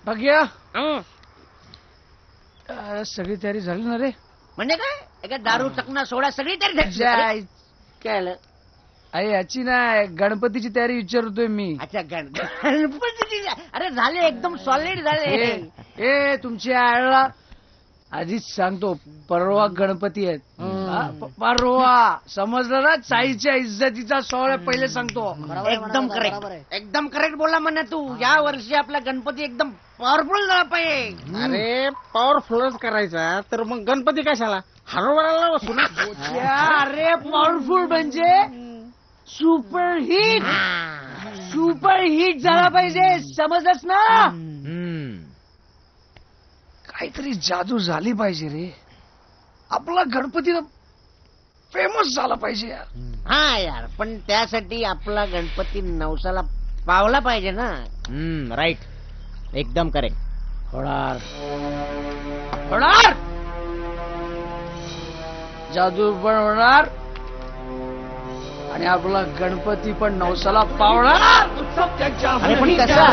बघ्या सगळी तयारी झाली ना रे? म्हणजे काय एका दारू चकना सोडा सगळी तयारी काय अरे याची नाही गणपतीची तयारी विचारतोय मी. अच्छा गणपती अरे झाले एकदम सॉलिड झाले. ए तुमच्या आळला आधीच सांगतो परवा गणपती आहेत. परवा समजलं ना? चाईच्या इज्जतीचा सोहळा पहिले सांगतो. एकदम करेक्ट बोला म्हणा तू. या वर्षी आपला गणपती एकदम पॉवरफुल झाला पाहिजे. अरे पॉवरफुलच करायचा तर मग गणपती कशाला हरवराला बसू ना. अरे पॉवरफुल म्हणजे सुपरहिट. सुपरहिट झाला पाहिजे समजलंच ना? काहीतरी जादू झाली पाहिजे रे. आपला गणपती फेमस झाला पाहिजे यार. हा यार पण त्यासाठी आपला गणपती नवसाला पावला पाहिजे ना. राईट एकदम करेक्ट. होणार होणार जादू पण होणार आणि आपला गणपती पण नवसाला पावणार. अरे पण कसं